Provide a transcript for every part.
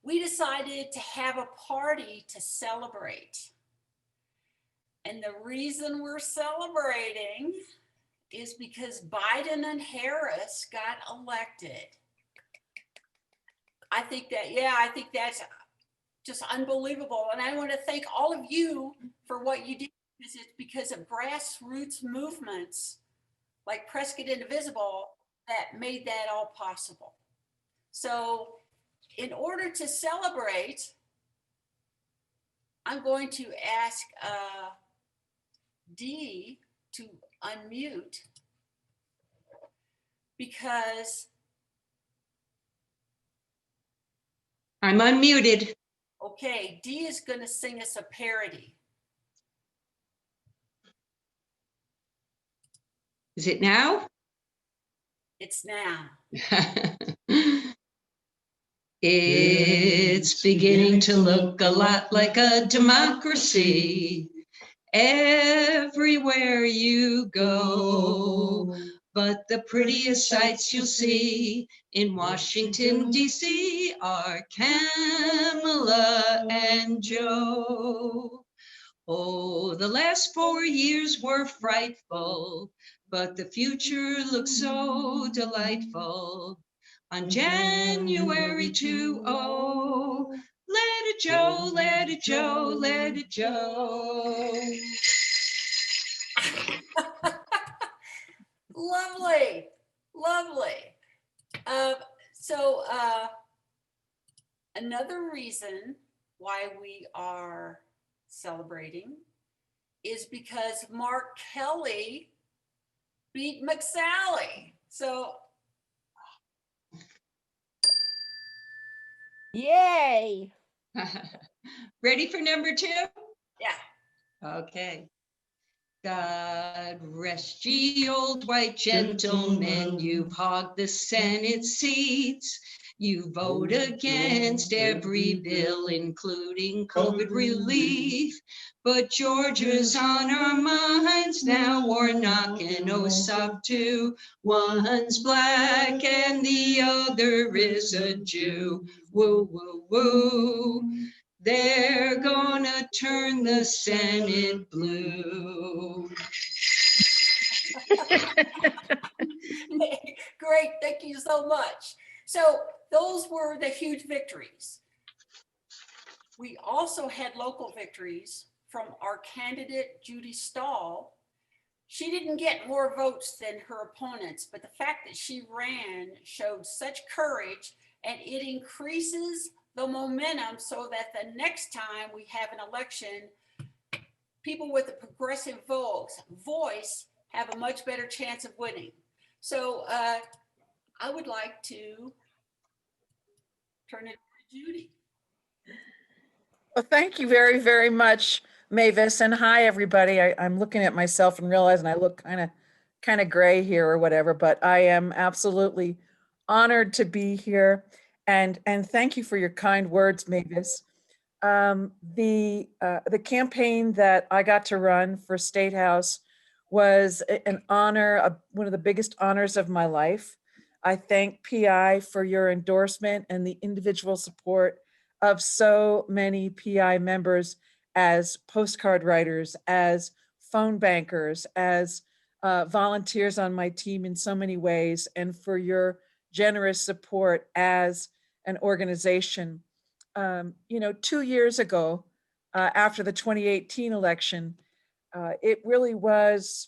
we decided to have a party to celebrate. And the reason we're celebrating is because Biden and Harris got elected. I think that's just unbelievable. And I want to thank all of you for what you did, because it's because of grassroots movements like Prescott Indivisible that made that all possible. So in order to celebrate, I'm going to ask Dee to unmute, because I'm unmuted. okay, Dee is going to sing us a parody. Is it now? It's now. It's beginning to look a lot like a democracy everywhere you go. But the prettiest sights you'll see in Washington, D.C. are Kamala and Joe. Oh, the last 4 years were frightful, but the future looks so delightful. On January 2-0, let it Joe, let it Joe, let it Joe. Lovely, lovely. So another reason why we are celebrating is because Mark Kelly beat McSally. So yay! Ready for number 2? yeah. Okay. God rest ye old white gentlemen, you've hogged the Senate seats. You vote against every bill, including COVID relief. But Georgia's on our minds now, we're knocking OSOP too. One's black and the other is a Jew. Woo, woo, woo. They're gonna turn the Senate blue. Great, thank you so much. So those were the huge victories. We also had local victories from our candidate, Judy Stahl. She didn't get more votes than her opponents, but the fact that she ran showed such courage, and it increases the momentum so that the next time we have an election, people with a progressive voice have a much better chance of winning. So I would like to turn it to Judy. Well, thank you very, very much, Mavis, and hi everybody. I'm looking at myself and realizing I look kind of gray here or whatever, but I am absolutely honored to be here, and thank you for your kind words, Mavis. The campaign that I got to run for State House was an honor, one of the biggest honors of my life. I thank PI for your endorsement and the individual support of so many PI members as postcard writers, as phone bankers, as volunteers on my team in so many ways, and for your generous support as an organization. 2 years ago, after the 2018 election, it really was,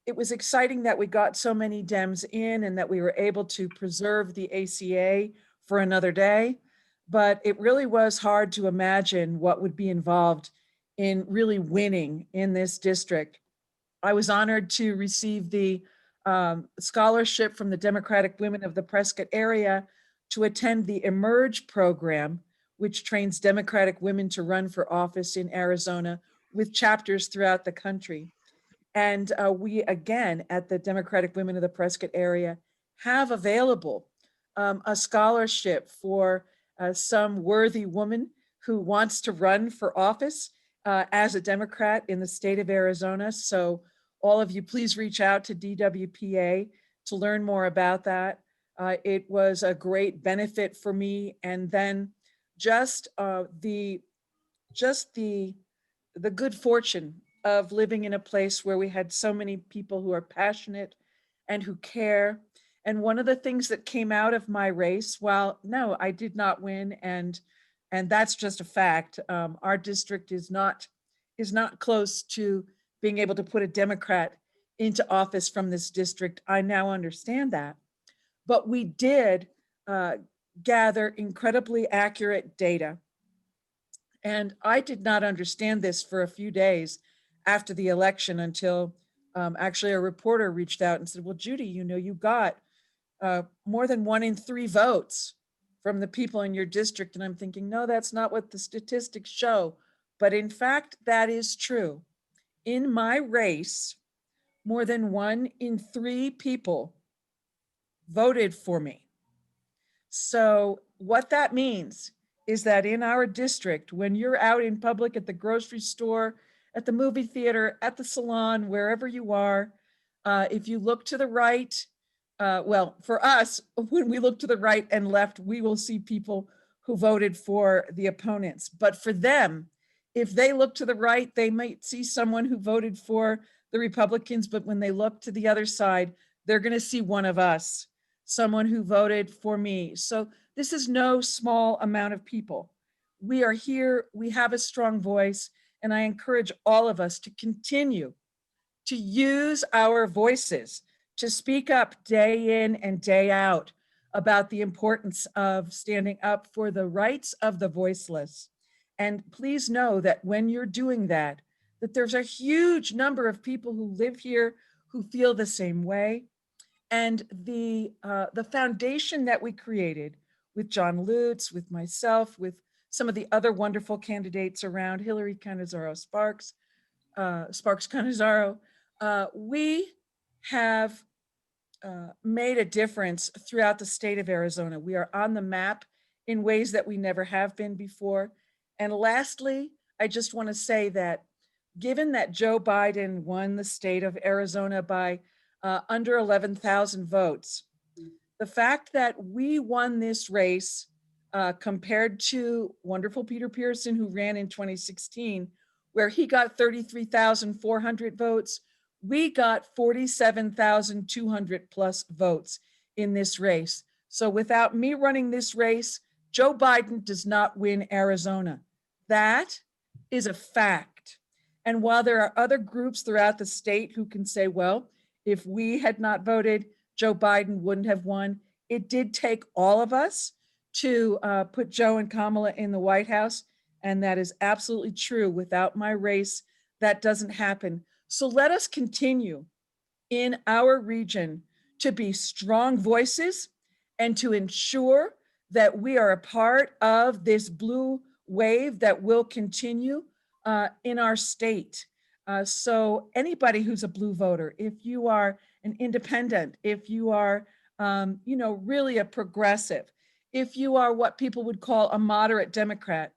it was exciting that we got so many Dems in and that we were able to preserve the ACA for another day. But it really was hard to imagine what would be involved in really winning in this district. I was honored to receive the scholarship from the Democratic Women of the Prescott area to attend the Emerge program, which trains Democratic women to run for office in Arizona with chapters throughout the country. And we, again, at the Democratic Women of the Prescott area, have available a scholarship for some worthy woman who wants to run for office as a Democrat in the state of Arizona. So all of you, please reach out to DWPA to learn more about that. It was a great benefit for me. And then just the good fortune of living in a place where we had so many people who are passionate and who care. And one of the things that came out of my race, while no, I did not win, and that's just a fact. Our district is not close to being able to put a Democrat into office from this district. I now understand that, but we did uh, gather incredibly accurate data. And I did not understand this for a few days after the election until actually a reporter reached out and said, well, Judy, you got more than 1 in 3 votes from the people in your district. And I'm thinking, no, that's not what the statistics show. But in fact, that is true. In my race, more than 1 in 3 people voted for me. So what that means is that in our district, when you're out in public at the grocery store, at the movie theater, at the salon, wherever you are, if you look to the right, well, for us, when we look to the right and left, we will see people who voted for the opponents. But for them, if they look to the right, they might see someone who voted for the Republicans, but when they look to the other side, they're going to see one of us, someone who voted for me. So this is no small amount of people. We are here, we have a strong voice, and I encourage all of us to continue to use our voices to speak up day in and day out about the importance of standing up for the rights of the voiceless. And please know that when you're doing that, that there's a huge number of people who live here who feel the same way. And the foundation that we created with John Lutz, with myself, with some of the other wonderful candidates around, Hillary Canizaro Sparks Canizaro, we have made a difference throughout the state of Arizona. We are on the map in ways that we never have been before. And lastly, I just want to say that given that Joe Biden won the state of Arizona by under 11,000 votes, the fact that we won this race compared to wonderful Peter Pearson, who ran in 2016, where he got 33,400 votes, we got 47,200 plus votes in this race. So without me running this race, Joe Biden does not win Arizona. That is a fact. And while there are other groups throughout the state who can say, well, if we had not voted, Joe Biden wouldn't have won, it did take all of us to put Joe and Kamala in the White House. And that is absolutely true. Without my race, that doesn't happen. So let us continue in our region to be strong voices and to ensure that we are a part of this blue wave that will continue in our state. So anybody who's a blue voter, if you are an independent, if you are, really a progressive, if you are what people would call a moderate Democrat,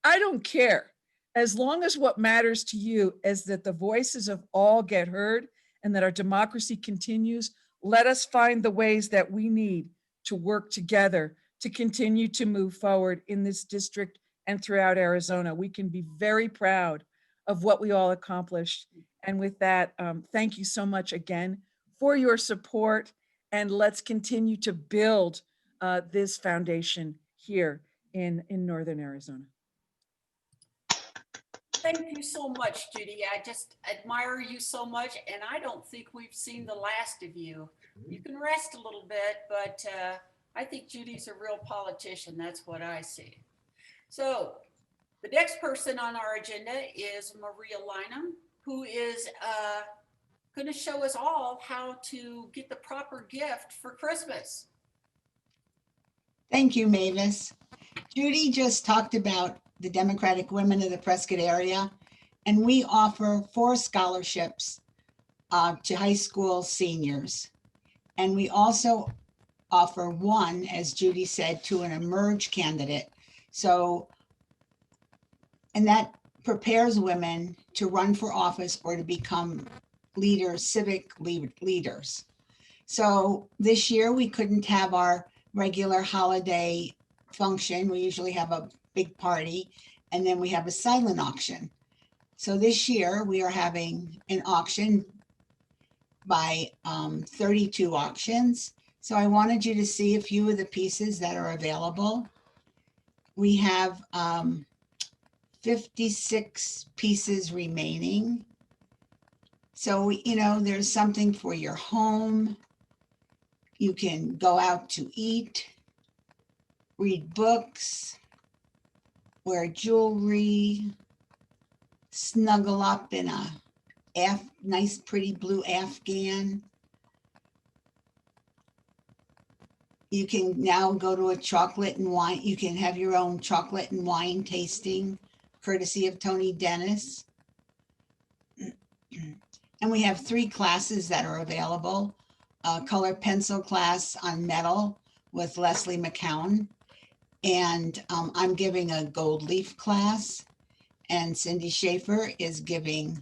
I don't care. As long as what matters to you is that the voices of all get heard and that our democracy continues, let us find the ways that we need to work together to continue to move forward in this district and throughout Arizona. We can be very proud of what we all accomplished. And with that, thank you so much again for your support, and let's continue to build this foundation here in Northern Arizona. Thank you so much, Judy. I just admire you so much, and I don't think we've seen the last of you. You can rest a little bit, but I think Judy's a real politician. That's what I see. So the next person on our agenda is Maria Lynham, who is going to show us all how to get the proper gift for Christmas. Thank you, Mavis. Judy just talked about the Democratic Women of the Prescott area, and we offer 4 scholarships to high school seniors. And we also offer 1, as Judy said, to an emerge candidate. So, and that prepares women to run for office or to become leaders, civic leaders. So this year we couldn't have our regular holiday function. We usually have a big party and then we have a silent auction. So this year we are having an auction by 32 auctions. So I wanted you to see a few of the pieces that are available. We have 56 pieces remaining. So, there's something for your home. You can go out to eat, read books, wear jewelry, snuggle up in a nice, pretty blue Afghan. You can now go to a chocolate and wine. You can have your own chocolate and wine tasting, courtesy of Tony Dennis. And we have 3 classes that are available. A color pencil class on metal with Leslie McCown. And I'm giving a gold leaf class. And Cindy Schaefer is giving,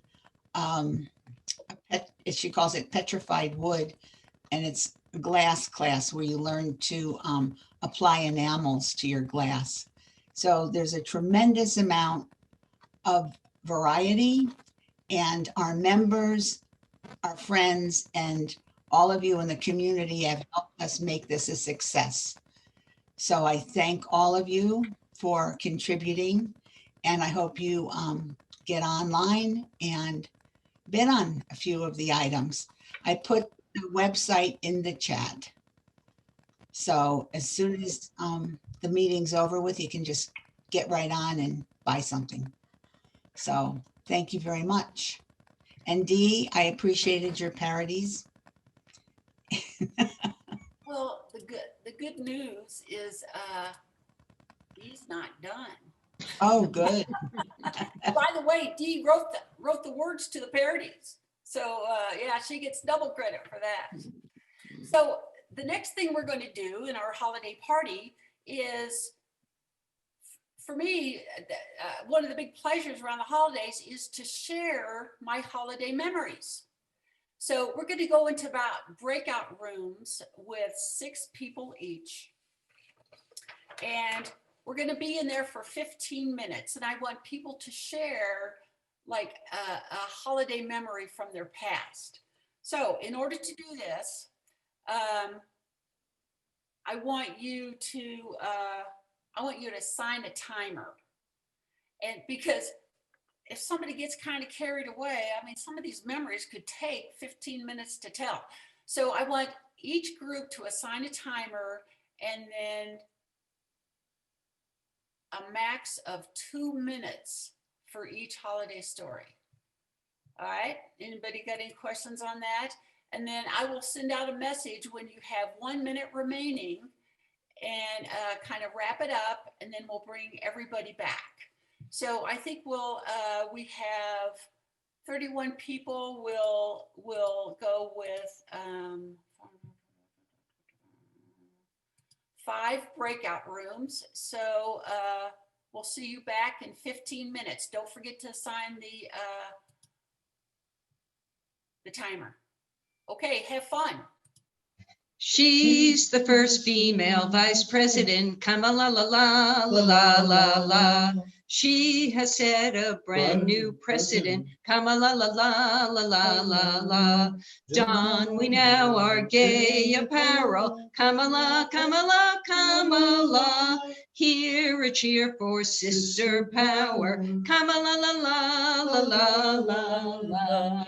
she calls it petrified wood. And it's a glass class where you learn to apply enamels to your glass. So there's a tremendous amount of variety, and our members, our friends, and all of you in the community have helped us make this a success. So I thank all of you for contributing, and I hope you get online and bid on a few of the items. I put the website in the chat. So as soon as the meeting's over with, you can just get right on and buy something. So thank you very much. And Dee, I appreciated your parodies. Well, the good news is Dee's not done. Oh, good. By the way, Dee wrote the words to the parodies. So yeah, she gets double credit for that. So the next thing we're going to do in our holiday party is, for me, one of the big pleasures around the holidays is to share my holiday memories. So we're going to go into about breakout rooms with 6 people each. And we're going to be in there for 15 minutes. And I want people to share like a holiday memory from their past. So in order to do this, I want you to assign a timer. And because if somebody gets kind of carried away, I mean, some of these memories could take 15 minutes to tell. So I want each group to assign a timer and then a max of 2 minutes for each holiday story. All right, anybody got any questions on that? And then I will send out a message when you have 1 minute remaining and kind of wrap it up, and then we'll bring everybody back. So I think we have 31 people. We'll go with 5 breakout rooms. So we'll see you back in 15 minutes. Don't forget to assign the timer. Okay, have fun. She's the first female vice president. Kamala la la la la la la. She has set a brand new precedent. Kamala la la la la la la. Don we now our gay apparel. Kamala, Kamala, Kamala. Hear a cheer for sister power. Kamala la la la la la la.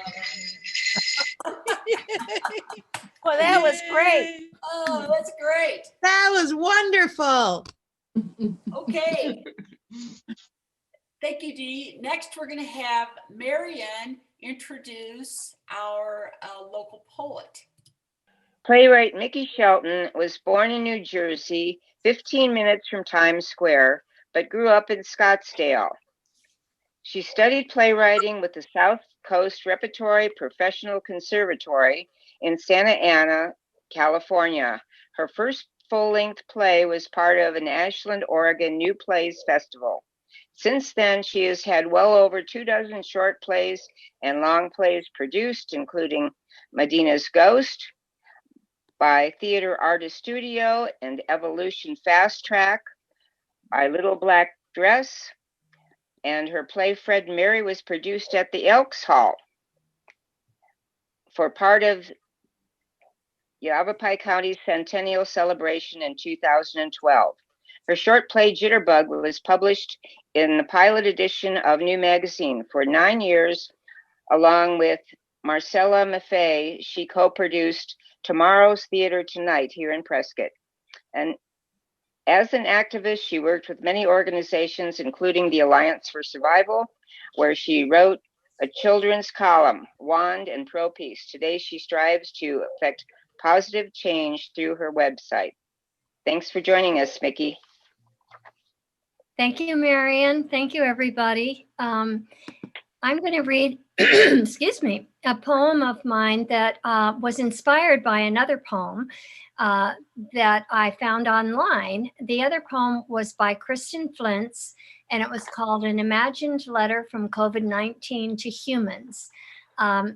Well, that was great. Oh, that's great. That was wonderful. Okay. Thank you, Dee. Next, we're going to have Marianne introduce our local poet. Playwright Mickey Shelton was born in New Jersey, 15 minutes from Times Square, but grew up in Scottsdale. She studied playwriting with the South Coast Repertory Professional Conservatory in Santa Ana, California. Her first full-length play was part of an Ashland, Oregon New Plays Festival. Since then, she has had well over 24 short plays and long plays produced, including Medina's Ghost, by Theater Artist Studio and Evolution Fast Track by Little Black Dress. And her play Fred and Mary was produced at the Elks Hall for part of Yavapai County's centennial celebration in 2012. Her short play Jitterbug was published in the pilot edition of New Magazine for 9 years. Along with Marcella Maffei, she co-produced Tomorrow's Theater Tonight here in Prescott. And as an activist, she worked with many organizations, including the Alliance for Survival, where she wrote a children's column, Wand and Pro Peace. Today, she strives to affect positive change through her website. Thanks for joining us, Mickey. Thank you, Marion. Thank you, everybody. I'm going to read, excuse me, a poem of mine that was inspired by another poem that I found online. The other poem was by Kristen Flintz, and it was called An Imagined Letter from COVID-19 to Humans.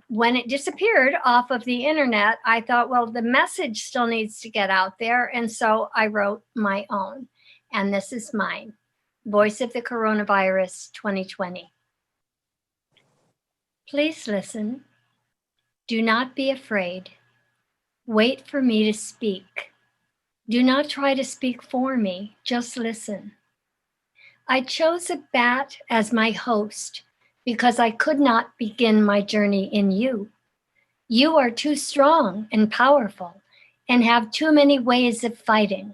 When it disappeared off of the internet, I thought, well, the message still needs to get out there. And so I wrote my own, and this is mine. Voice of the Coronavirus 2020. Please listen. Do not be afraid. Wait for me to speak. Do not try to speak for me, just listen. I chose a bat as my host because I could not begin my journey in you. You are too strong and powerful and have too many ways of fighting.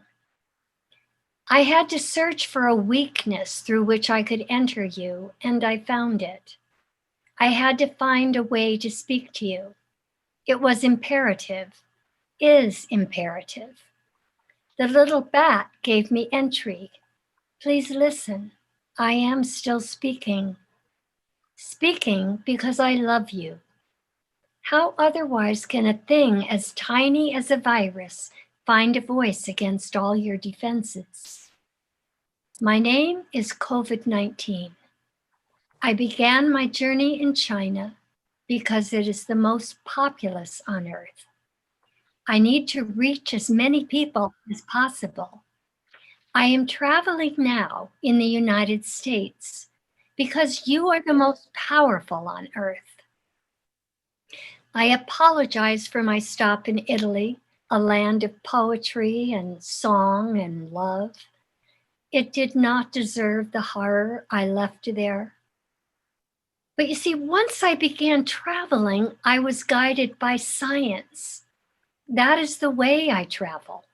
I had to search for a weakness through which I could enter you, and I found it. I had to find a way to speak to you. It was imperative, is imperative. The little bat gave me entry. Please listen. I am still speaking. Speaking because I love you. How otherwise can a thing as tiny as a virus find a voice against all your defenses? My name is COVID-19. I began my journey in China because it is the most populous on earth. I need to reach as many people as possible. I am traveling now in the United States because you are the most powerful on earth. I apologize for my stop in Italy, a land of poetry and song and love. It did not deserve the horror I left there. But you see, once I began traveling, I was guided by science. That is the way I travel.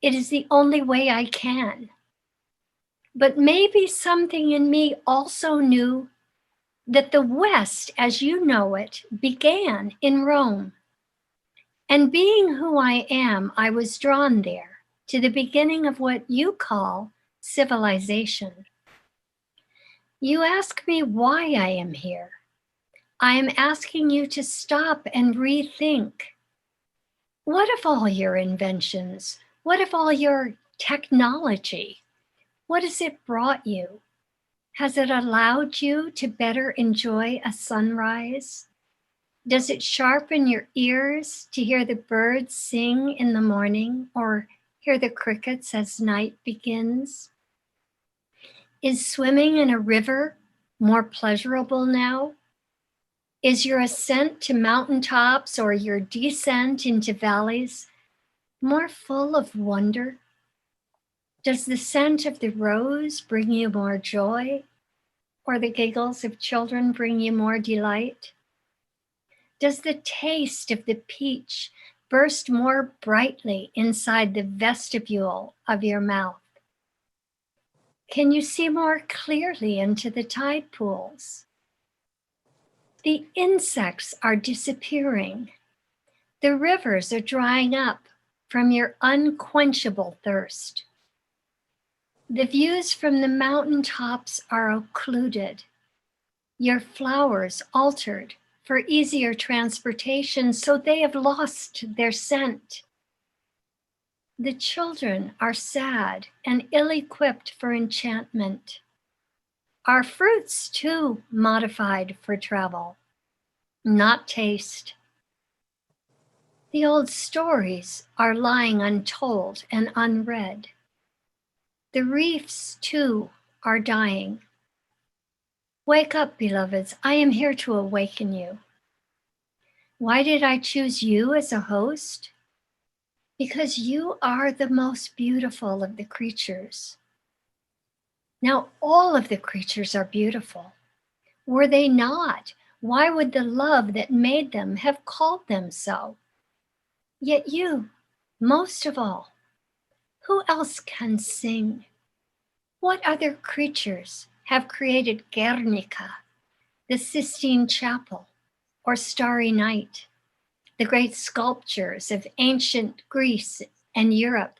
It is the only way I can. But maybe something in me also knew that the West, as you know it, began in Rome. And being who I am, I was drawn there to the beginning of what you call civilization. You ask me why I am here. I am asking you to stop and rethink. What if all your inventions? What if all your technology? What has it brought you? Has it allowed you to better enjoy a sunrise? Does it sharpen your ears to hear the birds sing in the morning or hear the crickets as night begins? Is swimming in a river more pleasurable now? Is your ascent to mountaintops or your descent into valleys more full of wonder? Does the scent of the rose bring you more joy, or the giggles of children bring you more delight? Does the taste of the peach burst more brightly inside the vestibule of your mouth? Can you see more clearly into the tide pools? The insects are disappearing. The rivers are drying up from your unquenchable thirst. The views from the mountaintops are occluded. Your flowers altered for easier transportation, so they have lost their scent. The children are sad and ill-equipped for enchantment. Our fruits, too, modified for travel, not taste. The old stories are lying untold and unread. The reefs, too, are dying. Wake up, beloveds. I am here to awaken you. Why did I choose you as a host? Because you are the most beautiful of the creatures. Now, all of the creatures are beautiful. Were they not, why would the love that made them have called them so? Yet you, most of all, who else can sing? What other creatures have created Guernica, the Sistine Chapel, or Starry Night, the great sculptures of ancient Greece and Europe,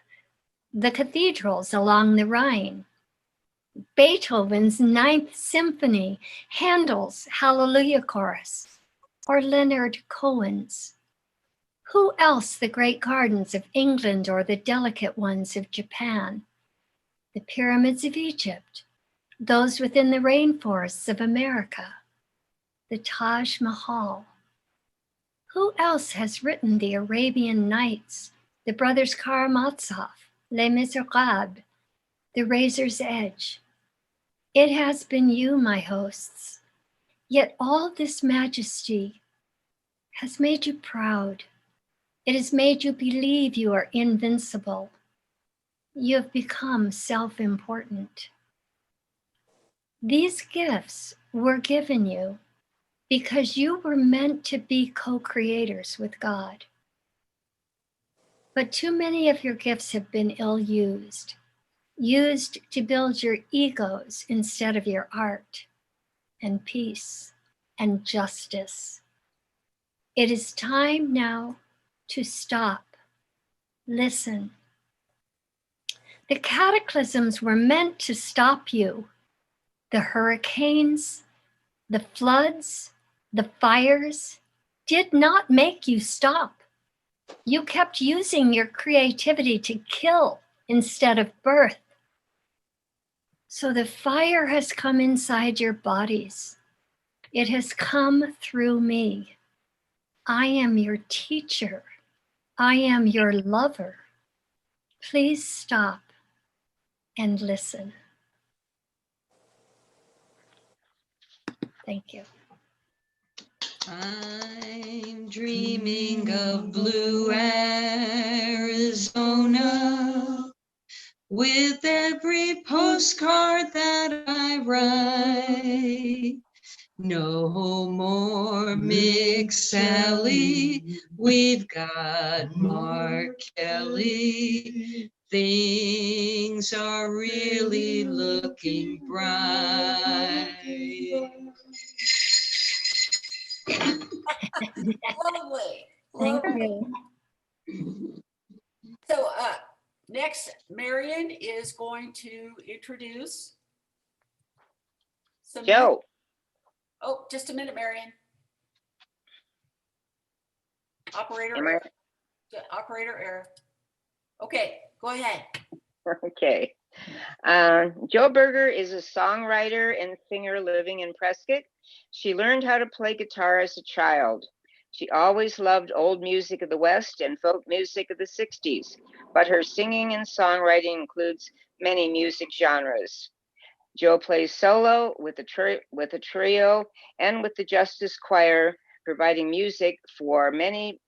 the cathedrals along the Rhine, Beethoven's Ninth Symphony, Handel's Hallelujah Chorus, or Leonard Cohen's? Who else the great gardens of England or the delicate ones of Japan, the pyramids of Egypt, those within the rainforests of America, the Taj Mahal? Who else has written the Arabian Nights, the Brothers Karamazov, Les Miserables, the Razor's Edge? It has been you, my hosts. Yet all this majesty has made you proud. It has made you believe you are invincible. You have become self-important. These gifts were given you because you were meant to be co-creators with God. But too many of your gifts have been ill-used, used to build your egos instead of your art and peace and justice. It is time now to stop, listen. The cataclysms were meant to stop you. The hurricanes, the floods, the fires did not make you stop. You kept using your creativity to kill instead of birth. So the fire has come inside your bodies. It has come through me. I am your teacher. I am your lover. Please stop and listen. Thank you. I'm dreaming of blue Arizona with every postcard that I write. No more Mix Sally, we've got Mark Kelly. Things are really looking bright. Lovely. Thank Lovely. you. So next, Marion is going to introduce some. Joe. Oh, just a minute, Marion. Operator Am I- error. Operator error. Okay, go ahead. Okay. Jo Berger is a songwriter and singer living in Prescott. She learned how to play guitar as a child. She always loved old music of the West and folk music of the 60s, but her singing and songwriting includes many music genres. Jo plays solo with a trio and with the Justice Choir, providing music for many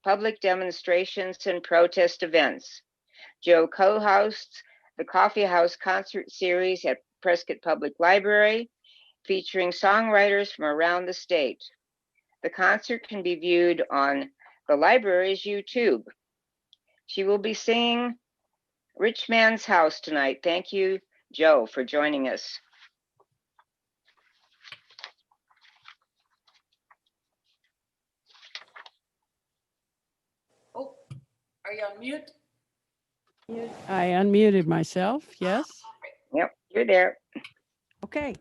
public demonstrations and protest events. Jo co-hosts the Coffee House concert series at Prescott Public Library, featuring songwriters from around the state. The concert can be viewed on the library's YouTube. She will be singing Rich Man's House tonight. Thank you, Jo, for joining us. Oh, are you on mute? I unmuted myself, yes. Yep, you're there. Okay.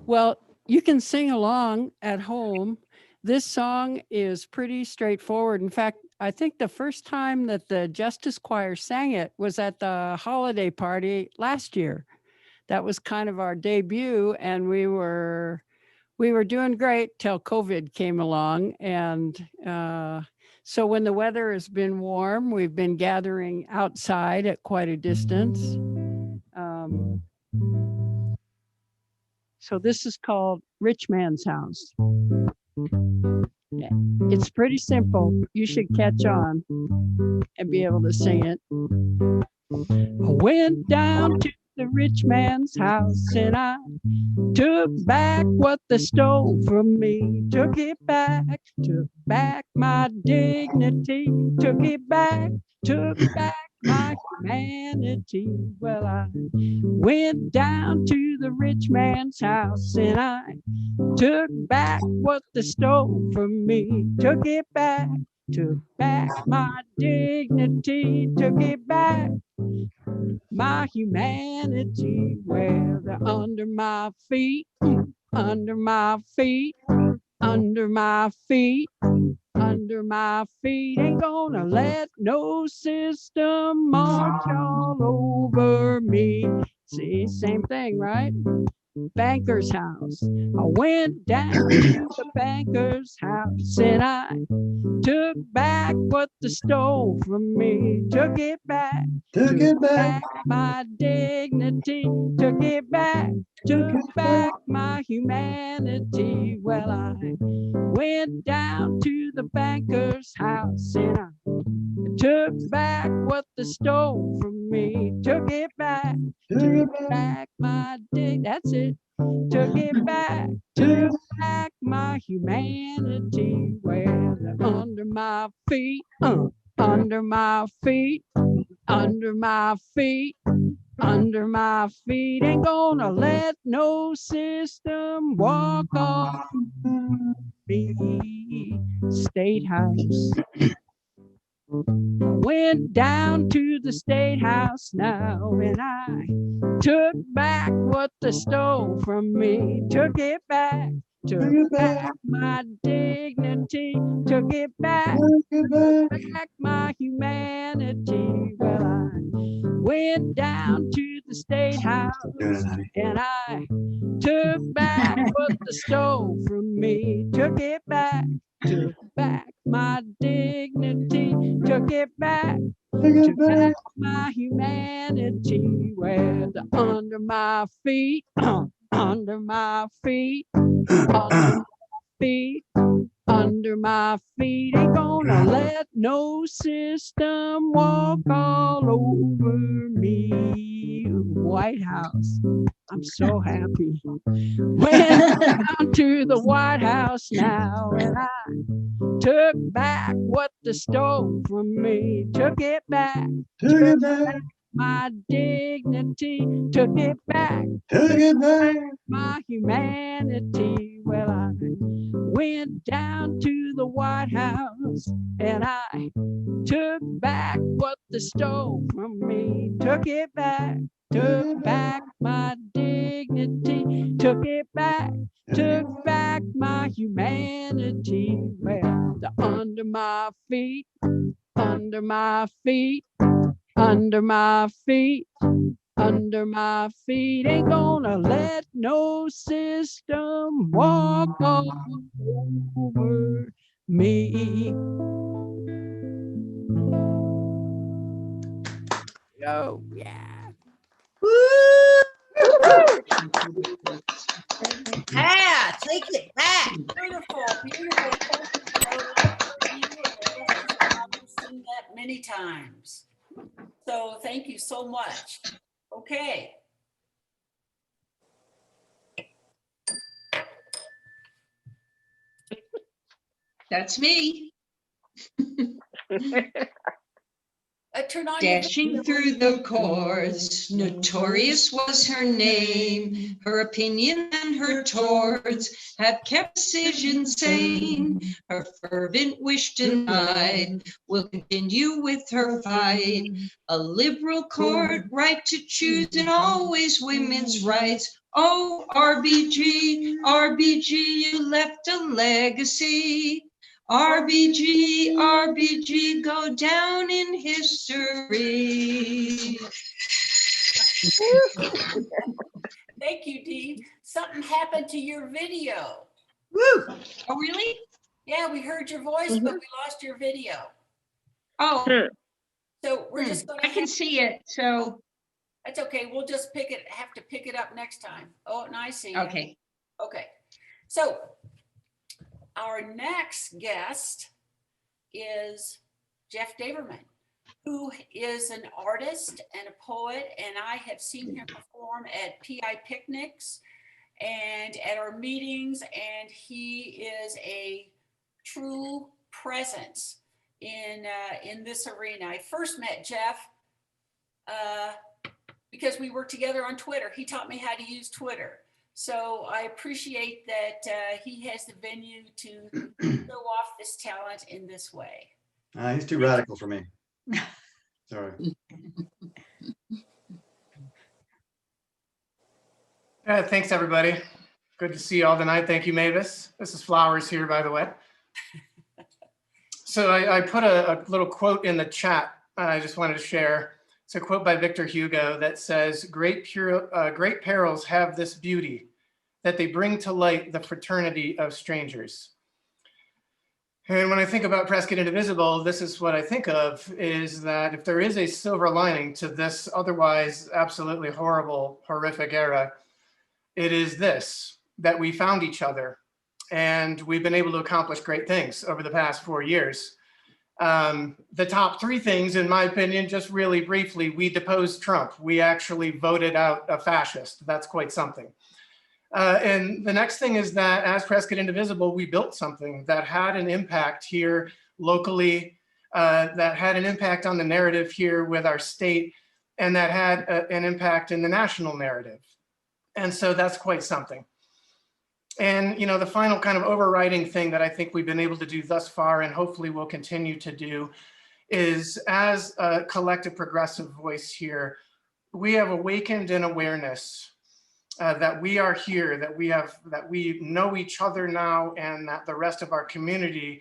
Well, you can sing along at home. This song is pretty straightforward. In fact, I think the first time that the Justice Choir sang it was at the holiday party last year. That was kind of our debut, and we were doing great till COVID came along. And So when the weather has been warm, we've been gathering outside at quite a distance. So this is called Rich Man's House. It's pretty simple. You should catch on and be able to sing it. I went down to the rich man's house and I took back what they stole from me. Took it back my dignity. Took it back my humanity. Well, I went down to the rich man's house and I took back what they stole from me. Took back my dignity. Took it back my humanity. Well, they're under my feet, under my feet, under my feet, under my feet. Ain't gonna let no system march all over me. See, same thing, right? Banker's house. I went down to the banker's house and I took back what they stole from me. Took it back my dignity. Took it back my humanity. Well, I went down to the banker's house and I took back what they stole from me. Took back my dignity. That's it. Took back my humanity. Well, they're under my feet, under my feet, under my feet, under my feet. Ain't gonna let no system walk on me. State House. Went down to the State House now and I took back what they stole from me. Took back my dignity. Took back my humanity. Well, I went down to the State House and I took back what they stole from me. Took back my dignity. Took back my humanity. Well, under my feet, under my feet, under my feet, under my feet. Ain't gonna let no system walk all over me. White House. I'm so happy. Went down to the White House now and I took back what they stole from me. Took back my dignity. Took back my humanity. Well, I went down to the White House and I took back what they stole from me. Took back my dignity. Took back my humanity. Well, they're under my feet, under my feet, under my feet, under my feet. Ain't gonna let no system walk all over me. Oh, yeah. Yeah, take it back. Beautiful, beautiful. I've seen that many times. So thank you so much. Okay. That's me. Turn on your Dashing through the chords, notorious was her name. Her opinion and her torts have kept decision sane. Her fervent wish denied will continue with her fight. A liberal court, right to choose and always women's rights. Oh, RBG, RBG, you left a legacy. RBG, RBG, go down in history. Thank you, Dee. Something happened to your video. Woo! Oh, really? Yeah, we heard your voice, but we lost your video. Oh, So we're just gonna I can see it. So, that's okay. We'll just have to pick it up next time. Oh, and I see. ya. okay. Okay. So our next guest is Jeff Daverman, who is an artist and a poet, and I have seen him perform at PI picnics and at our meetings, and he is a true presence in this arena. I first met Jeff because we worked together on Twitter. He taught me how to use Twitter. So I appreciate that he has the venue to show off this talent in this way. He's too radical for me. Sorry. Thanks, everybody. Good to see you all tonight. Thank you, Mavis. This is Flowers here, by the way. So I put a little quote in the chat I just wanted to share. It's a quote by Victor Hugo that says, great perils have this beauty, that they bring to light the fraternity of strangers. And when I think about Prescott Indivisible, this is what I think of, is that if there is a silver lining to this otherwise absolutely horrible, horrific era, it is this, that we found each other and we've been able to accomplish great things over the past 4 years. The top 3 things, in my opinion, just really briefly, we deposed Trump. We actually voted out a fascist. That's quite something. And the next thing is that as Prescott Indivisible, we built something that had an impact here locally, that had an impact on the narrative here with our state, and that had an impact in the national narrative. And so that's quite something. And, you know, the final kind of overriding thing that I think we've been able to do thus far, and hopefully will continue to do, is as a collective progressive voice here, we have awakened an awareness that we are here, that we know each other now, and that the rest of our community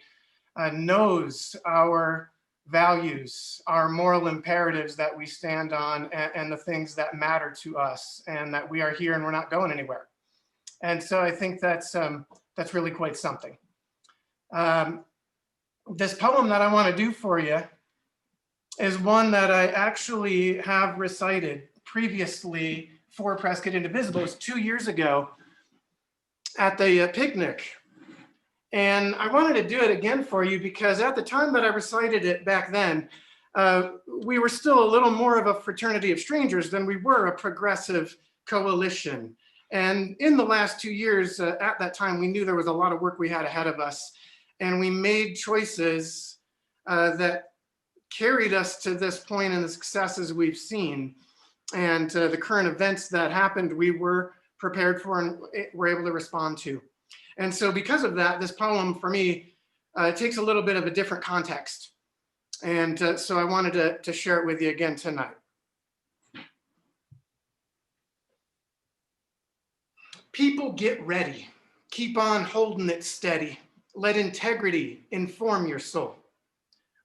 knows our values, our moral imperatives that we stand on, and the things that matter to us, and that we are here and we're not going anywhere. And so I think that's really quite something. This poem that I want to do for you is one that I actually have recited previously for Prescott Indivisible. It was 2 years ago at the picnic. And I wanted to do it again for you because at the time that I recited it back then, we were still a little more of a fraternity of strangers than we were a progressive coalition. And in the last 2 years, at that time, we knew there was a lot of work we had ahead of us. And we made choices that carried us to this point and the successes we've seen. And the current events that happened, we were prepared for and were able to respond to. And so because of that, this poem for me takes a little bit of a different context. And so I wanted to share it with you again tonight. People, get ready. Keep on holding it steady. Let integrity inform your soul.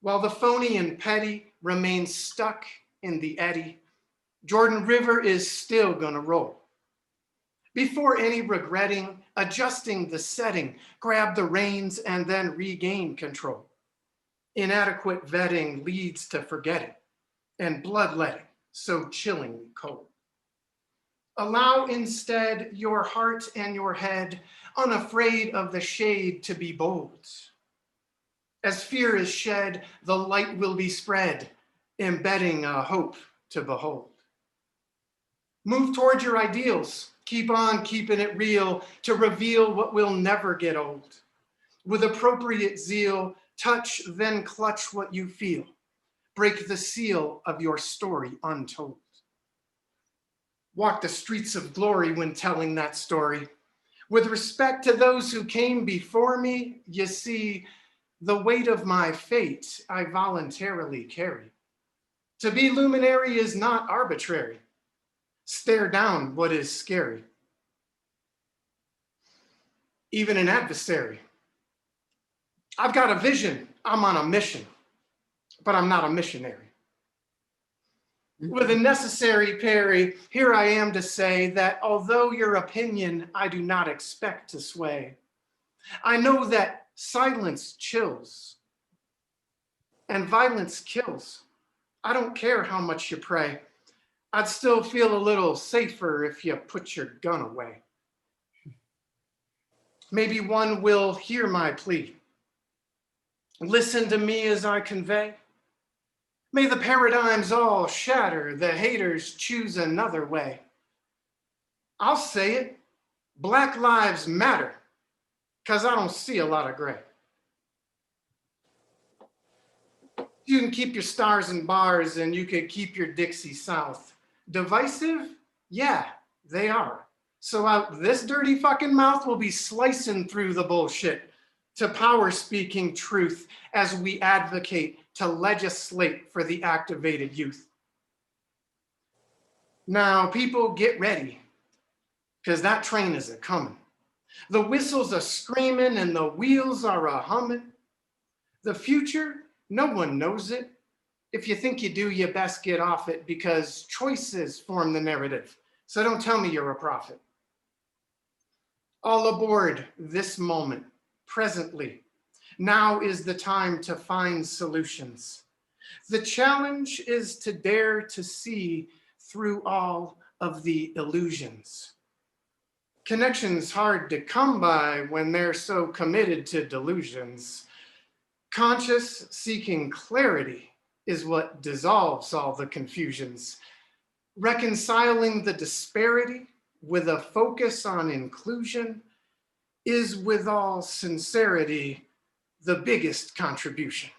While the phony and petty remain stuck in the eddy, Jordan River is still gonna roll. Before any regretting, adjusting the setting, grab the reins and then regain control. Inadequate vetting leads to forgetting and bloodletting, so chillingly cold. Allow instead your heart and your head, unafraid of the shade, to be bold. As fear is shed, the light will be spread, embedding a hope to behold. Move toward your ideals. Keep on keeping it real to reveal what will never get old. With appropriate zeal, touch, then clutch what you feel. Break the seal of your story untold. Walk the streets of glory when telling that story. With respect to those who came before me, you see, the weight of my fate I voluntarily carry. To be luminary is not arbitrary. Stare down what is scary. Even an adversary. I've got a vision, I'm on a mission, but I'm not a missionary. With a necessary parry, here I am to say that although your opinion I do not expect to sway, I know that silence chills and violence kills. I don't care how much you pray. I'd still feel a little safer if you put your gun away. Maybe one will hear my plea. Listen to me as I convey. May the paradigms all shatter, the haters choose another way. I'll say it, Black Lives Matter, because I don't see a lot of gray. You can keep your stars and bars and you could keep your Dixie South. Divisive? Yeah, they are. So out this dirty fucking mouth will be slicing through the bullshit to power speaking truth as we advocate to legislate for the activated youth. Now, people get ready, because that train is a-coming. The whistles are screaming and the wheels are a-humming. The future, no one knows it. If you think you do, you best get off it, because choices form the narrative. So don't tell me you're a prophet. All aboard this moment, presently. Now is the time to find solutions. The challenge is to dare to see through all of the illusions. Connection's hard to come by when they're so committed to delusions. Conscious seeking clarity is what dissolves all the confusions. Reconciling the disparity with a focus on inclusion is, with all sincerity, the biggest contribution.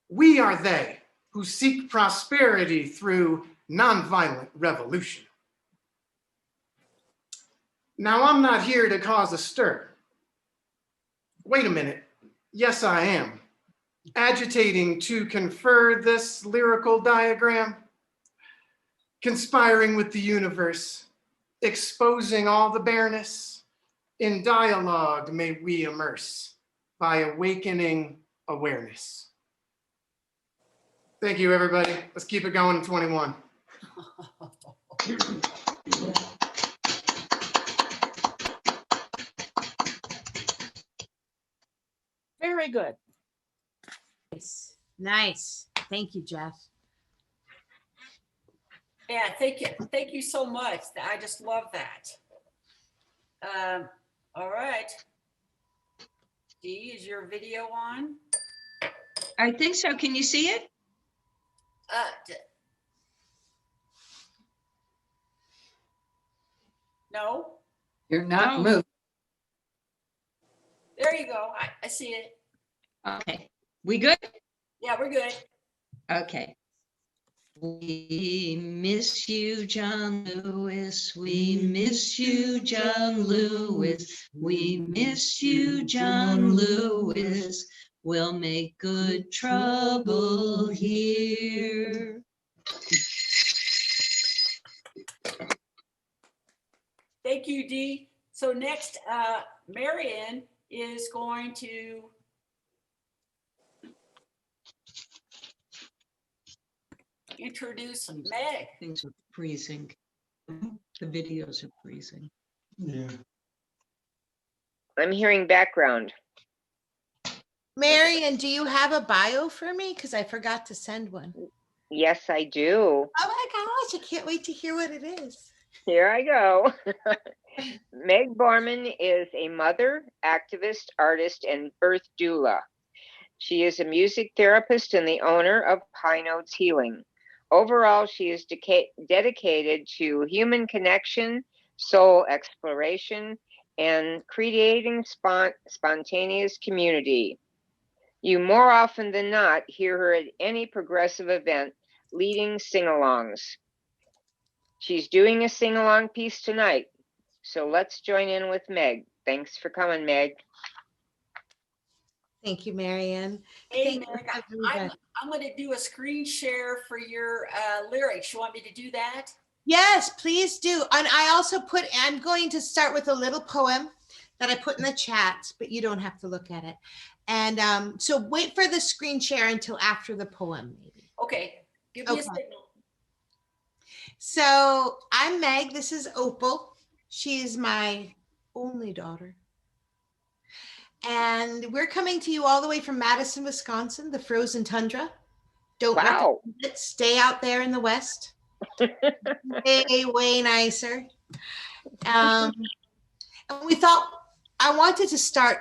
We are they who seek prosperity through nonviolent revolution. Now, I'm not here to cause a stir. Wait a minute. Yes, I am. Agitating to confer this lyrical diagram, conspiring with the universe, exposing all the bareness. In dialogue may we immerse by awakening awareness. Thank you, everybody. Let's keep it going in 21. Very good. Nice. Nice. Thank you, Jeff. Yeah, thank you. Thank you so much. I just love that. All right. Dee, is your video on? I think so. Can you see it? No? You're not No. moving. There you go. I see it. Okay. We good? Yeah, we're good. Okay. We miss you, John Lewis. We miss you, John Lewis. We miss you, John Lewis. We'll make good trouble here. Thank you, Dee. So next, Marion is going to introduce Meg. Things are freezing. The videos are freezing. Yeah. I'm hearing background. Marion, do you have a bio for me? Because I forgot to send one. Yes, I do. Oh my gosh, I can't wait to hear what it is. Here I go. Meg Borman is a mother, activist, artist, and birth doula. She is a music therapist and the owner of High Notes Healing. Overall, she is dedicated to human connection, soul exploration, and creating spontaneous community. You more often than not hear her at any progressive event leading sing-alongs. She's doing a sing-along piece tonight, so let's join in with Meg. Thanks for coming, Meg. Thank you, Marion. Hey, Thank you, Meg, everybody. I'm going to do a screen share for your lyrics. You want me to do that? Yes, please do. And I also I'm going to start with a little poem that I put in the chat, but you don't have to look at it. And so wait for the screen share until after the poem, maybe. Okay, give me a signal. So I'm Meg, this is Opal. She is my only daughter. And we're coming to you all the way from Madison, Wisconsin, the frozen tundra. Don't Wow. recommend it. Stay out there in the West. Way nicer. And we thought I wanted to start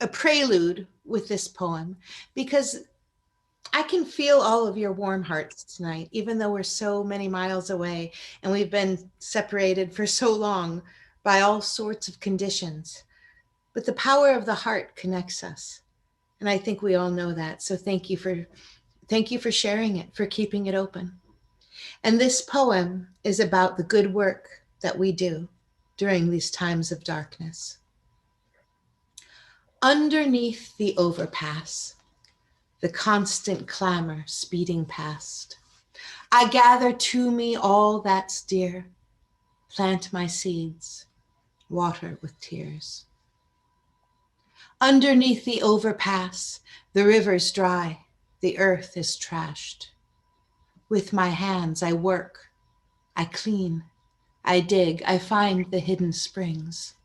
a prelude with this poem because I can feel all of your warm hearts tonight, even though we're so many miles away and we've been separated for so long by all sorts of conditions. But the power of the heart connects us. And I think we all know that. So thank you for sharing it, for keeping it open. And this poem is about the good work that we do during these times of darkness. Underneath the overpass, the constant clamor speeding past, I gather to me all that's dear, plant my seeds, water with tears. Underneath the overpass, the river's dry, the earth is trashed. With my hands I work, I clean, I dig, I find the hidden springs.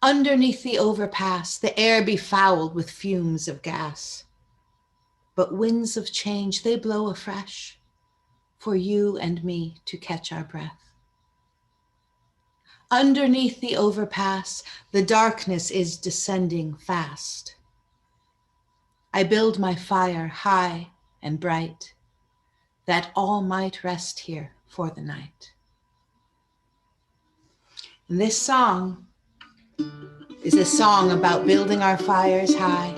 Underneath the overpass, the air befouled with fumes of gas. But winds of change, they blow afresh for you and me to catch our breath. Underneath the overpass, the darkness is descending fast. I build my fire high and bright, that all might rest here for the night. And this song is a song about building our fires high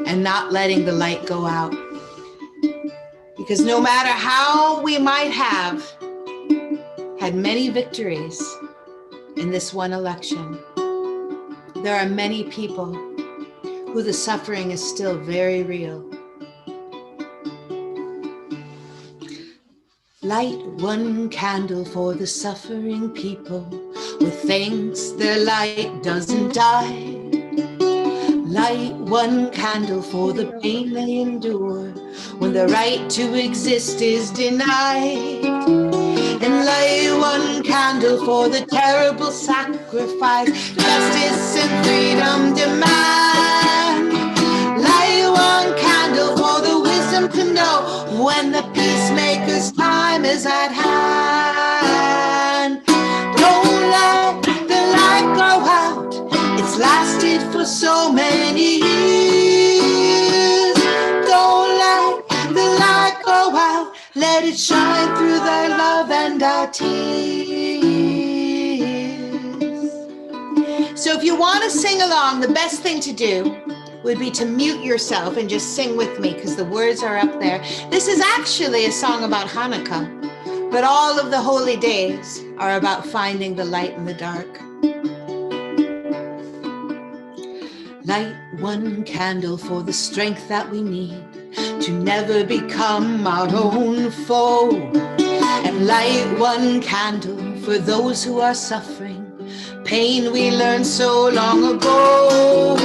and not letting the light go out. Because no matter how we might have had many victories in this one election, there are many people who the suffering is still very real. Light one candle for the suffering people. With thanks their light doesn't die. Light one candle for the pain they endure when the right to exist is denied. And light one candle for the terrible sacrifice justice and freedom demand. Light one candle for the wisdom to know when the peacemaker's time is at hand. Don't let the light go out. It's lasted for so many years. Don't let the light go out. Let it shine through their love and our tears. So if you want to sing along, the best thing to do would be to mute yourself and just sing with me because the words are up there. This is actually a song about Hanukkah, but all of the holy days are about finding the light in the dark. Light one candle for the strength that we need to never become our own foe. And light one candle for those who are suffering pain we learned so long ago.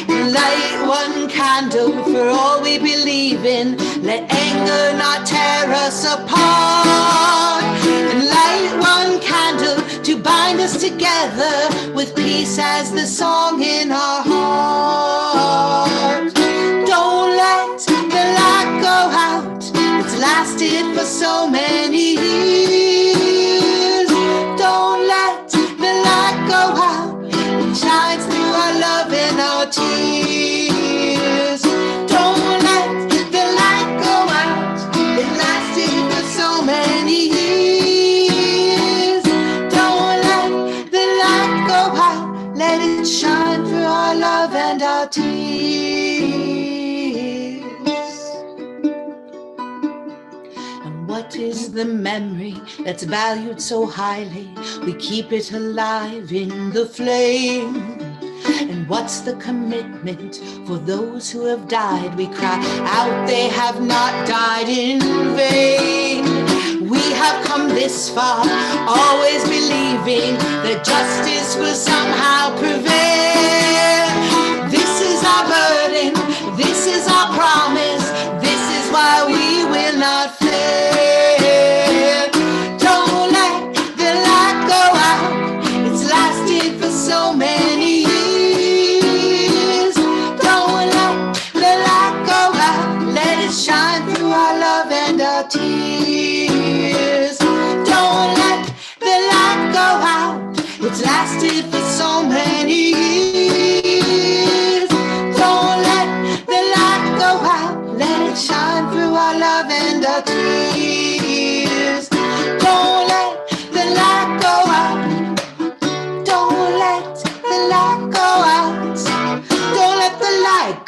Light one candle for all we believe in. Let anger not tear us apart. And light one candle to bind us together with peace as the song in our heart. Don't let the light go out. It's lasted for so many years. Don't let the light go out. It shines through our love and our tears. Don't let the light go out. It lasted for so many years. Don't let the light go out. Let it shine through our love and our tears. And what is the memory that's valued so highly? We keep it alive in the flame. And what's the commitment for those who have died? We cry out, they have not died in vain. We have come this far, always believing that justice will somehow prevail. This is our burden, this is our promise, this is why we will not fail. Don't let the light go out, it's lasted for so many years.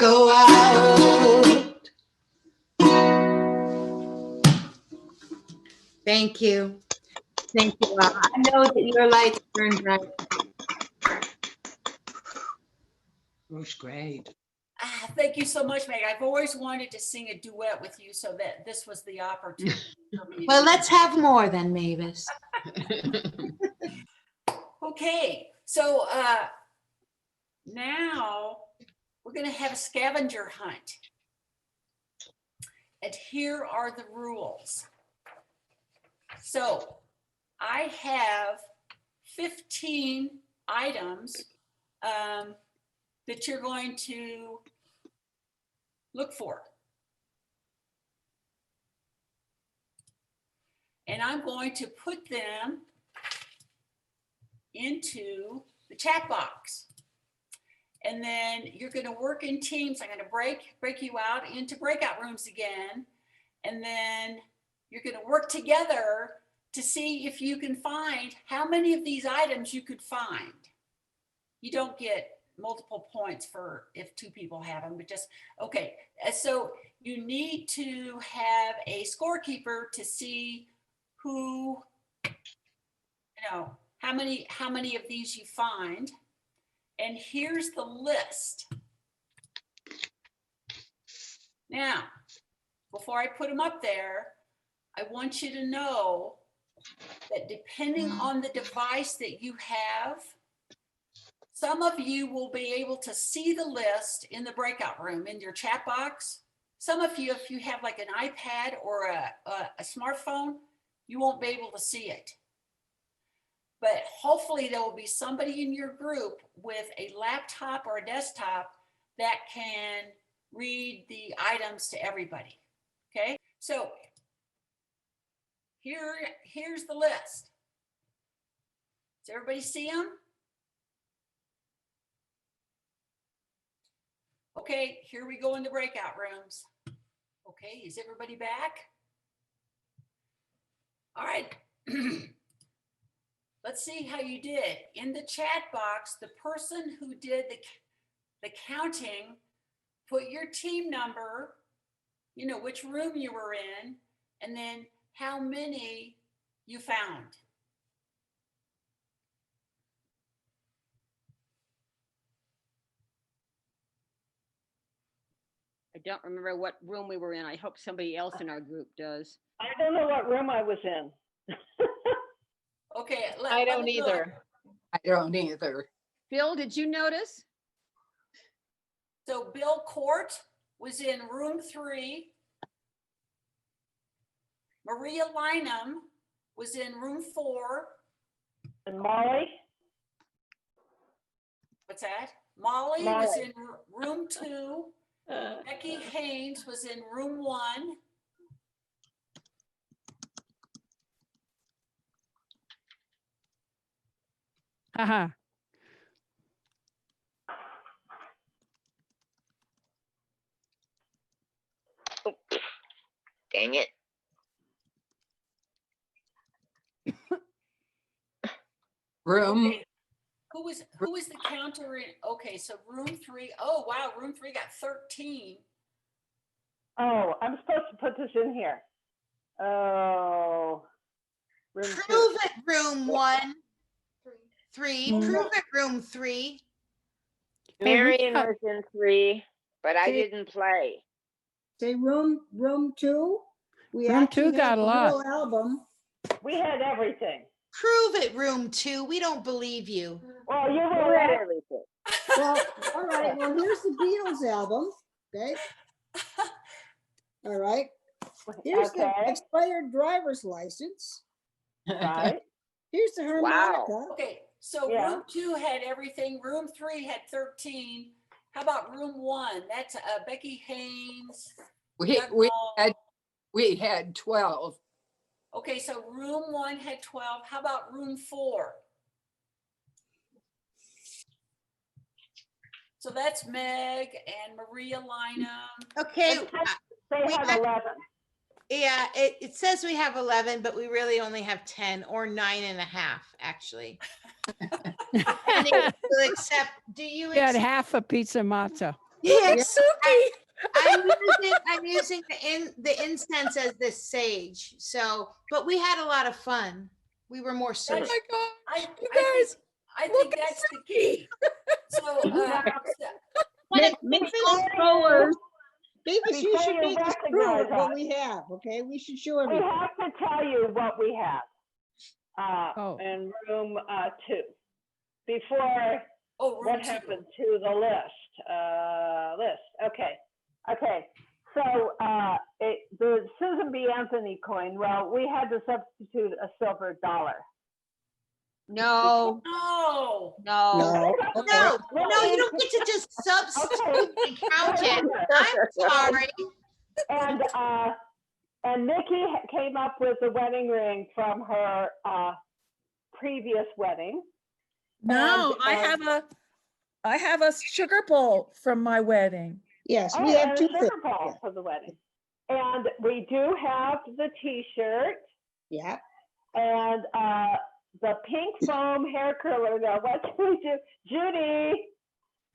go out. Thank you. Thank you. I know that your lights burn bright. It was great. Thank you so much, Meg. I've always wanted to sing a duet with you, so that this was the opportunity for me. Well, let's have more then, Mavis. Okay, so now we're going to have a scavenger hunt. And here are the rules. So I have 15 items that you're going to look for. And I'm going to put them into the chat box. And then you're going to work in teams. I'm going to break you out into breakout rooms again. And then you're going to work together to see if you can find how many of these items you could find. You don't get multiple points for if two people have them, but just, okay. So you need to have a scorekeeper to see who, how many of these you find. And here's the list. Now, before I put them up there, I want you to know that depending on the device that you have, some of you will be able to see the list in the breakout room in your chat box. Some of you, if you have like an iPad or a smartphone, you won't be able to see it. But hopefully there will be somebody in your group with a laptop or a desktop that can read the items to everybody, okay? So here's the list. Does everybody see them? Okay, here we go in the breakout rooms. Okay, is everybody back? All right. Let's see how you did. In the chat box, the person who did the counting, put your team number, which room you were in, and then how many you found. I don't remember what room we were in. I hope somebody else in our group does. I don't know what room I was in. Okay, I don't either. I don't either. Bill, did you notice? So Bill Court was in room 3. Maria Lynham was in room 4. And Molly? What's that? Molly was in room 2. Becky Haynes was in room 1. Haha. Dang it. Room. Okay. Who was the counter in? Okay, so room 3. Oh wow, room 3 got 13. Oh, I'm supposed to put this in here. Oh. Room Prove it, room 1. 3. Prove it, room 3. Marion was in 3, but I didn't play. Say room 2. We Room actually 2 got had a the lot. real album. We had everything. Prove it, room 2. We don't believe you. Well, you Who were had at everything? Well, all right. Well, here's the Beatles album. Okay. All right. Here's the expired driver's license. right. Here's the harmonica. Okay, so room 2 had everything. Room 3 had 13. How about room 1? That's Becky Haynes. We had 12. Okay, so room 1 had 12. How about room 4? So that's Meg and Maria Lynham. Okay. They have 11. Yeah, it says we have 11, but we really only have 10 or 9.5, actually. And they will accept, do you We had accept? half a pizza matzo. Yeah, Suki. I'm using the incense as the sage. So, but we had a lot of fun. We were more Oh social. my God. I guys, I think that's the key. So, Beavis, you Before should you make us recognize prove what us, we have, okay? We should show we everybody. have to tell you what we have Oh. in room 2 before oh, room what 2. happened to the list. Okay. So the Susan B. Anthony coin, well, we had to substitute a silver dollar. No, No. no, No, okay. no, you don't get to just substitute and count it. I'm sorry. And Nikki came up with the wedding ring from her previous wedding. No, And, I have a sugar bowl from my wedding. Yes, Oh, we have and two a sugar things. bowl for the wedding. And we do have the T-shirt Yeah. and the pink foam hair curler. Now, what do we do? Judy,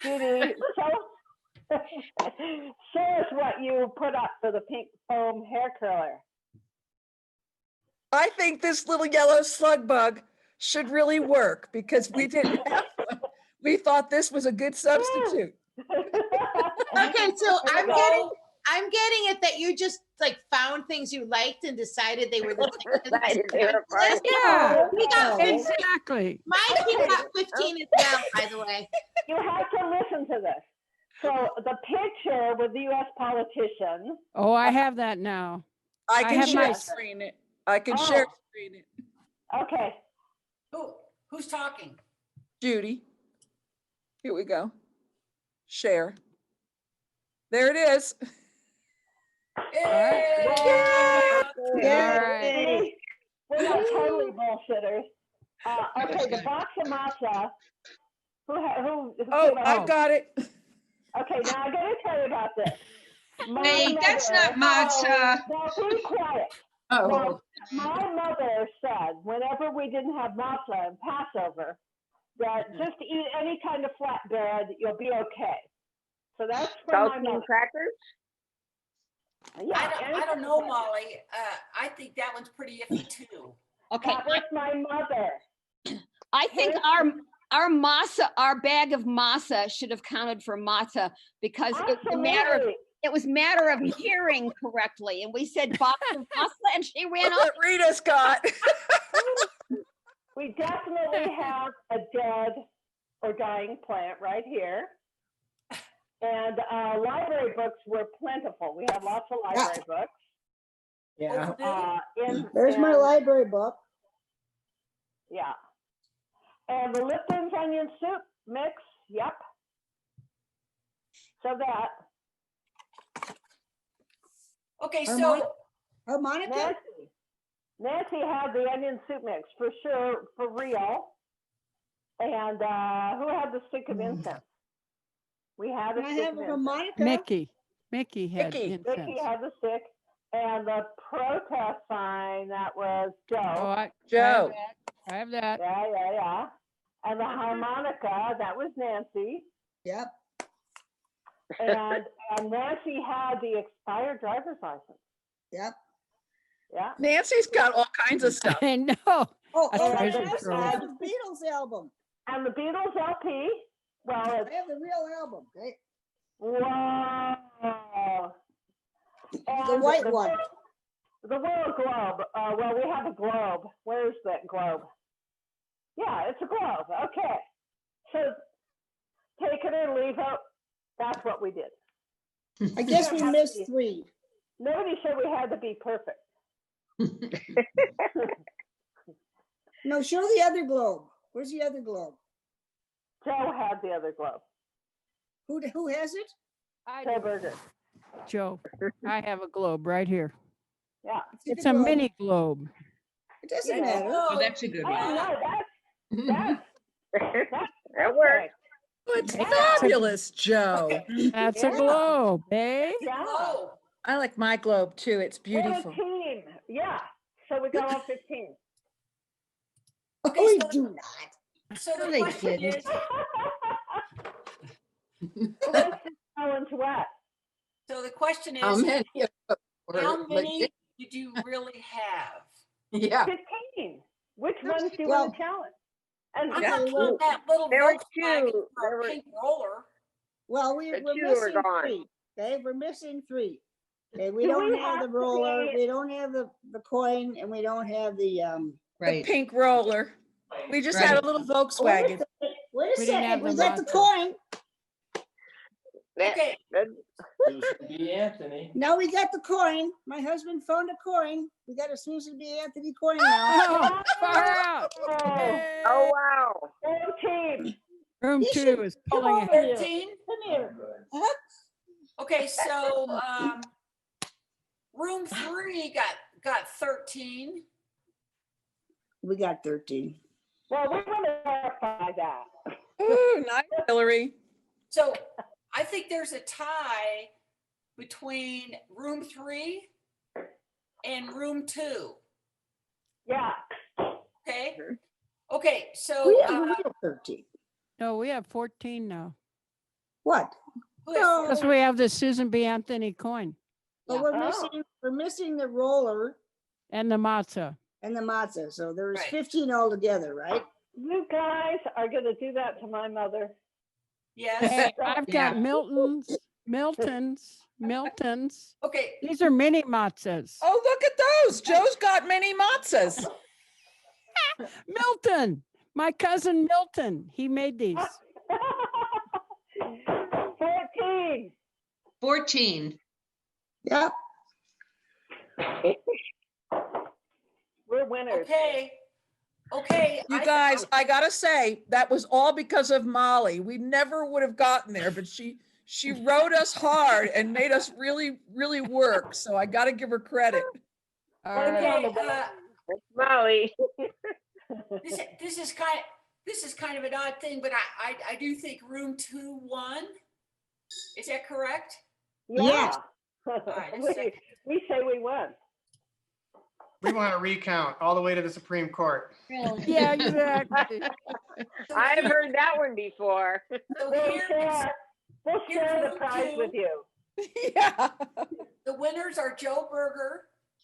show us what you put up for the pink foam hair curler. I think this little yellow slug bug should really work because we didn't have one. We thought this was a good substitute. Okay, so I'm getting it that you just like found things you liked and decided they were the Decided they were part of Yeah, we got exactly. my team got 15 as well, by the way. You have to listen to this. So the picture with the U.S. politician. Oh, I have that now. I can have share my- screen it. I can share screen it. Okay. Who's talking? Judy. Here we go. Share. There it is. Yay! Yay! We're not totally bullshitters. Okay, the box of matcha. Who Oh, came up I've with- got it. Okay, now I'm going to tell you about this. Hey, that's not matzah. Now be quiet. Oh, Now, my mother said whenever we didn't have matzah and Passover, that just eat any kind of flatbread, you'll be okay. So that's from my Saltine mother. crackers? Yeah, I don't know, Molly. I think that one's pretty iffy too. Okay, That was my mother. I think our masa, our bag of masa should have counted for matzah because it was matter of hearing correctly. And we said box of masa and she ran off. What Rita's got. We definitely have a dead or dying plant right here. And library books were plentiful. We have lots of library books. Yeah. There's my library book. Yeah. And the Lipton's onion soup mix. Yep. So that. Okay, so harmonica. Nancy had the onion soup mix for sure, for real. And who had the stick of incense? We had a Can I stick have of a incense. harmonica? Mickey had incense. Mickey had the stick. And the protest sign, that was Joe. Oh, Joe. I have that. Yeah. And the harmonica, that was Nancy. Yep. And Nancy had the expired driver's license. Yep. Yeah. Nancy's got all kinds of stuff. I know. Oh, A and I treasure also trove. have the Beatles album. And the Beatles LP. Well, I have the real album. Okay. Wow. The And white one. The world globe. Well, we have a globe. Where's that globe? Yeah, it's a globe. Okay. So take it or leave it. That's what we did. I guess we missed 3. Nobody said we had to be perfect. No, show the other globe. Where's the other globe? Joe had the other globe. Who has it? Joe Berger. Joe, I have a globe right here. Yeah. It's a mini globe. It doesn't matter. Oh, that's a good Oh, one. no, That works. It's fabulous, Joe. That's a globe, eh? Yeah. I like my globe too. It's We're beautiful. a team. Yeah. So we got all 15. Okay, We so, do not. so No, the they question didn't. is, Let's just go and what? So the question How is, many of them were how many legit? did you really have? Yeah. 15. Which ones do you Well, want to challenge? And I'm Yeah. not Okay, putting well, that little there were Volkswagen two. for There a were pink roller. well, the we're two were missing gone. 3. Okay, we're missing 3. Okay, we Do don't we have the have to roller, be- we don't have the coin, and we don't have the The Right. pink roller. We just Right. had a little Volkswagen. Wait a We didn't have second, we the got the Mazda. coin. That, Okay, Anthony. Now we got the coin. My husband found a coin. We got a Susan B. Anthony coin now. Oh, far out. Oh, oh wow. 14. Room You 2 should is come pulling over ahead. here. 13. Come here. Okay, so room 3 got 13. We got 13. Well, we want to verify that. Ooh, nice, Hillary. So I think there's a tie between room 3 and room 2. Yeah. Okay. Okay, so We have a real 13. No, we have 14 now. What? who has No. Because we have the Susan B. Anthony coin But Yeah. we're missing the roller and the matzah. and the matzah. So there's Right. 15 altogether, right? You guys are going to do that to my mother. Yes. Hey, I've got Yeah. Milton's. Okay. These are mini matzahs. Oh, look at those. Joe's got mini matzahs. Milton, my cousin Milton, he made these. 14. 14. Yep. We're winners. Okay. Okay. You guys, I gotta say, that was all because of Molly. We never would have gotten there, but she rode us hard and made us really, really work. So I gotta give her credit. All right. Okay. That's Molly. This is kind of an odd thing, but I do think room 2 won. Is that correct? Yeah. Yes. right, let's we, check. we say we won. We want to recount all the way to the Supreme Court. Yeah, exactly. I've heard that one before. So We'll here, share, we'll here's share the room prize 2. with you. Yeah. The winners are Joe Berger,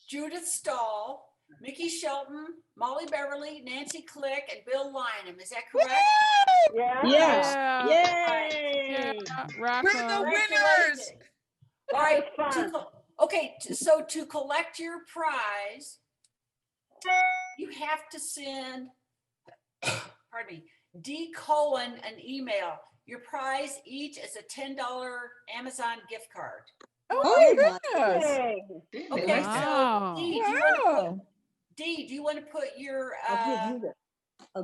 Judith Stahl, Mickey Shelton, Molly Beverly, Nancy Click, and Bill Lynham. Is that correct? Yeah. Yes. Yeah. Yay. Rock We're the on. winners. All right. That was fun. Okay, so to collect your prize, you have to send, pardon me, D. Cohen an email. Your prize each is a $10 Amazon gift card. Oh, my goodness. Hey. Okay, Wow. so D, Wow. do you want to put your I'll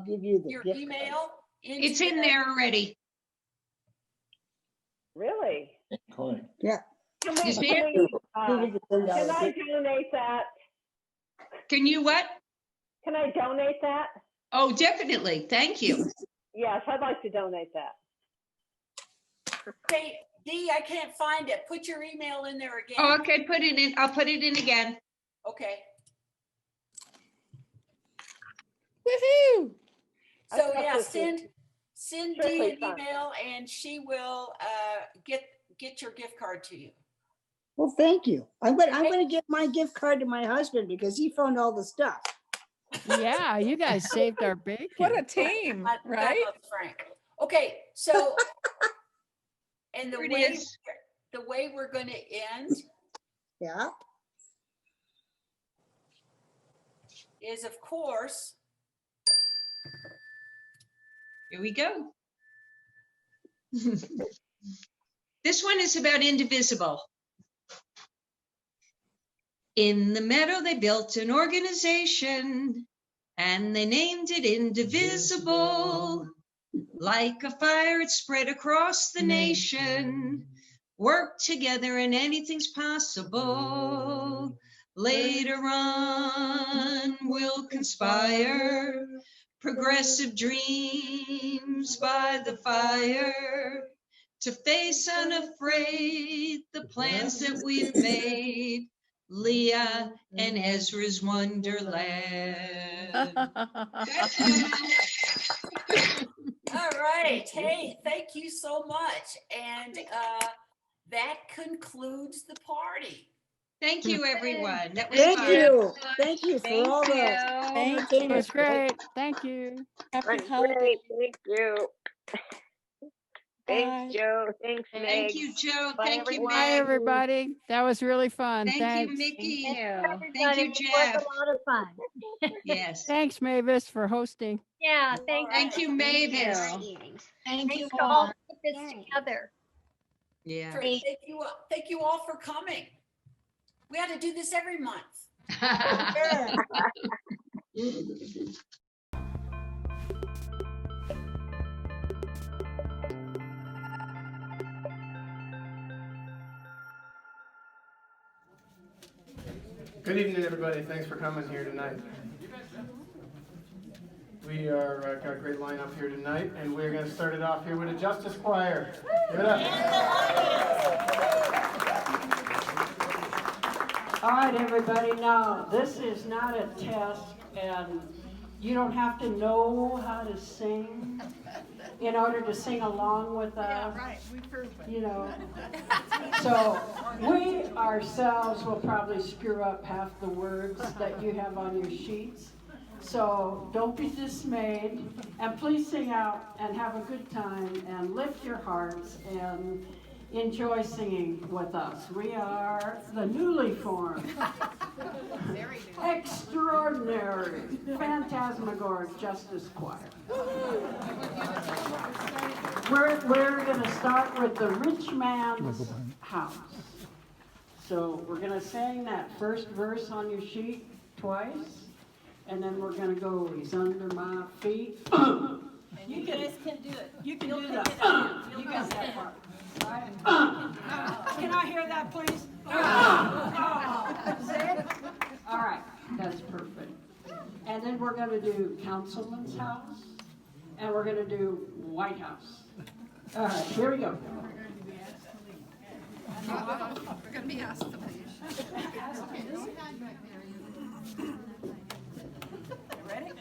give you the your gift email into It's in the- there already. Really? Coin. Yeah. Can we, Is can, there? we, Give you the $10 can I gift. donate that? Can you what? Can I donate that? Oh, definitely. Thank you. Yes, I'd like to donate that. Okay, D, I can't find it. Put your email in there again. Oh, okay, put it in. I'll put it in again. Okay. Woohoo. So I thought yeah, this was send D strictly an fun. email and she will get your gift card to you. Well, thank you. I'm gonna give my gift card to my husband because he found all the stuff. Yeah, you guys saved our bacon. What a team, That right? was Frank. Okay, so and Here it is. the way we're going to end Yeah. is, of course, Here we go. This one is about Indivisible. In the meadow, they built an organization and they named it Indivisible. Like a fire, it spread across the nation. Work together and anything's possible. Later on, we'll conspire. Progressive dreams by the fire. To face unafraid the plans that we've made. Leah and Ezra's Wonderland. all right. Hey, thank you so much. And that concludes the party. Thank you, everyone. That was Thank fun. you. Thank you for Thank all the you. It entertainment. was great. Thank you. Happy holiday. Thank you. Thanks, Joe. Thanks, Meg. Thank you, Joe. Bye, Thank you, everyone. Bye, Meg. everybody. That was really fun. Thank Thanks. you, Mickey. Thank you, Thank everybody. you, It was Jeff. a lot of fun. Yes. Thanks, Mavis, for hosting. Yeah, thank you. Thank you, Mavis. Thank Thanks you to all all. put this together. Yeah. Thank you all for coming. We ought to do this every month. Sure. Good evening, everybody. Thanks for coming here tonight. We are got a great lineup here tonight, and we're going to start it off here with a Justice Choir. Give it up. All right, everybody, now, this is not a test, and you don't have to know how to sing in order to sing along with us. Yeah, right. You know. So we ourselves will probably screw up half the words that you have on your sheets. So don't be dismayed, and please sing out and have a good time and lift your hearts and enjoy singing with us. We are the newly formed, extraordinary, phantasmagoric Justice Choir. We're going to start with the rich man's house. So we're going to sing that first verse on your sheet twice, and then we're going to go, he's under my feet. You guys can do it. You can do that. You got that part. Can I hear that, please? All right, that's perfect. And then we're going to do Councilman's House, and we're going to do White House. All right, here we go. We're going to be asked to leave. Ready?